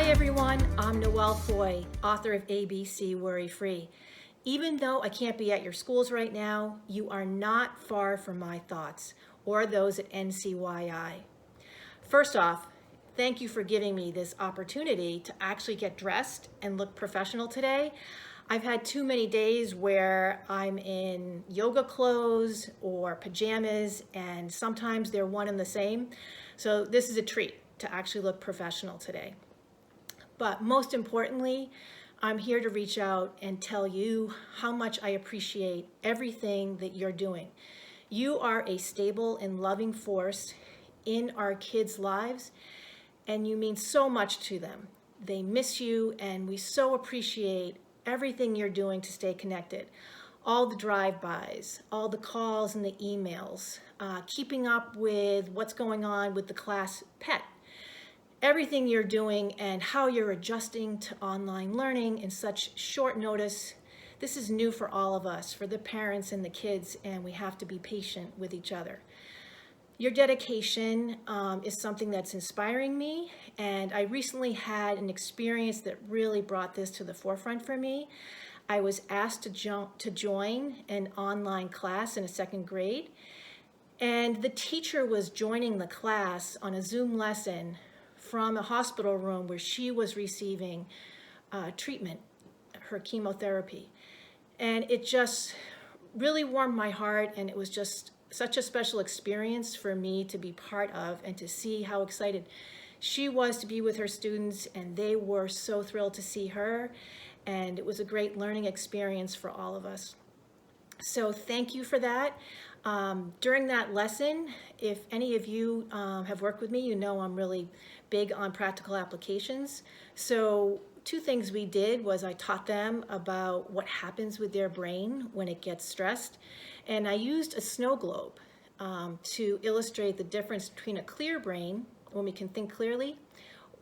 everyone, I'm Noel Foy, author of ABC Worry Free. Even though I can't be at your schools right now, you are not far from my thoughts or those at NCYI. First off, thank you for giving me this opportunity to actually get dressed and look professional today. I've had too many days where I'm in yoga clothes or pajamas, and sometimes they're one and the same. So this is a treat to actually look professional today. But most importantly, I'm here to reach out and tell you how much I appreciate everything that you're doing. You are a stable and loving force in our kids' lives, and you mean so much to them. They miss you, and we so appreciate everything you're doing to stay connected. All the drive-bys, all the calls and the emails, keeping up with what's going on with the class pet. Everything you're doing and how you're adjusting to online learning in such short notice. This is new for all of us, for the parents and the kids, and we have to be patient with each other. Your dedication is something that's inspiring me, and I recently had an experience that really brought this to the forefront for me. I was asked to join an online class in a second grade, and the teacher was joining the class on a Zoom lesson from a hospital room where she was receiving treatment, her chemotherapy. And it just really warmed my heart, and it was just such a special experience for me to be part of and to see how excited she was to be with her students, and they were so thrilled to see her, and it was a great learning experience for all of us. So thank you for that. During that lesson, if any of you have worked with me, you know I'm really big on practical applications. So two things we did was I taught them about what happens with their brain when it gets stressed. And I used a snow globe to illustrate the difference between a clear brain, when we can think clearly,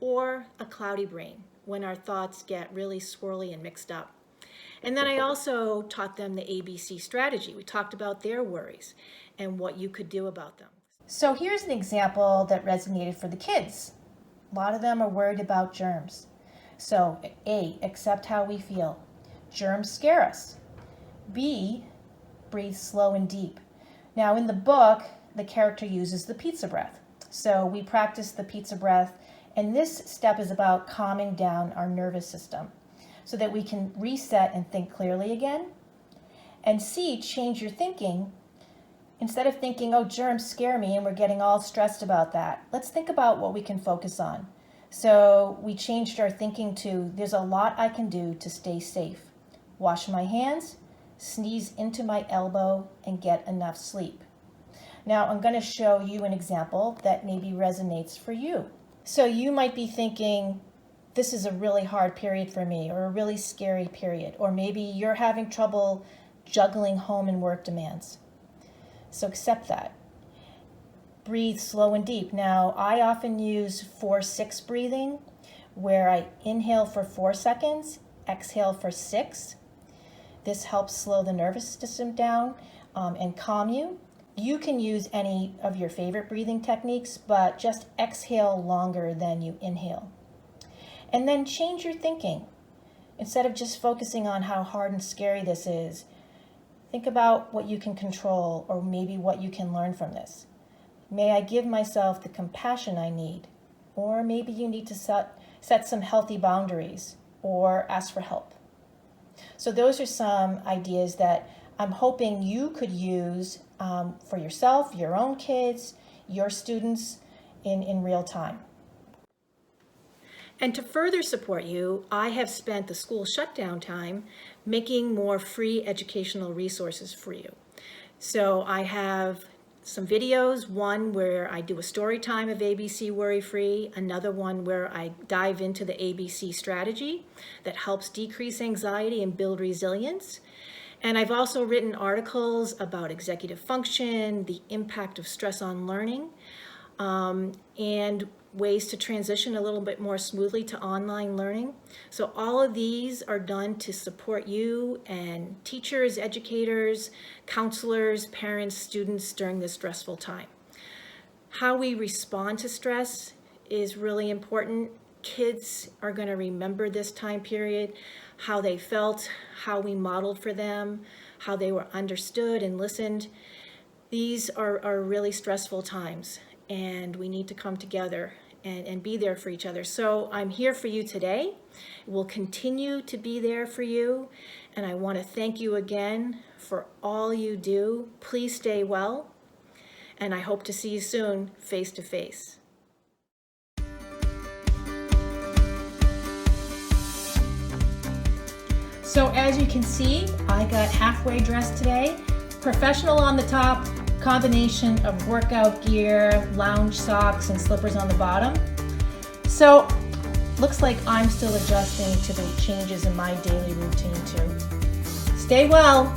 or a cloudy brain, when our thoughts get really swirly and mixed up. And then I also taught them the ABC strategy. We talked about their worries and what you could do about them. So here's an example that resonated for the kids. A lot of them are worried about germs. So A, accept how we feel. Germs scare us. B, breathe slow and deep. Now in the book, the character uses the pizza breath. So we practice the pizza breath, and this step is about calming down our nervous system so that we can reset and think clearly again. And C, change your thinking. Instead of thinking, oh, germs scare me and we're getting all stressed about that, let's think about what we can focus on. So we changed our thinking to, there's a lot I can do to stay safe. Wash my hands, sneeze into my elbow, and get enough sleep. Now I'm going to show you an example that maybe resonates for you. So you might be thinking, this is a really hard period for me, or a really scary period, or maybe you're having trouble juggling home and work demands. So accept that. Breathe slow and deep. Now, I often use 4-6 breathing, where I inhale for 4 seconds, exhale for 6. This helps slow the nervous system down and calm you. You can use any of your favorite breathing techniques, but just exhale longer than you inhale. And then change your thinking. Instead of just focusing on how hard and scary this is, think about what you can control, or maybe what you can learn from this. May I give myself the compassion I need? Or maybe you need to set some healthy boundaries or ask for help. So those are some ideas that I'm hoping you could use for yourself, your own kids, your students in real time. And to further support you, I have spent the school shutdown time making more free educational resources for you. So I have some videos, one where I do a story time of ABC Worry Free, another one where I dive into the ABC strategy that helps decrease anxiety and build resilience. And I've also written articles about executive function, the impact of stress on learning, and ways to transition a little bit more smoothly to online learning. So all of these are done to support you and teachers, educators, counselors, parents, students during this stressful time. How we respond to stress is really important. kids are going to remember this time period, how they felt, how we modeled for them, how they were understood and listened. These are really stressful times, and we need to come together and be there for each other. So I'm here for you today. We'll continue to be there for you, and I want to thank you again for all you do. Please stay well, and I hope to see you soon face to face. So as you can see, I got halfway dressed today. Professional on the top, combination of workout gear, lounge socks, and slippers on the bottom. So looks like I'm still adjusting to the changes in my daily routine too. Stay well.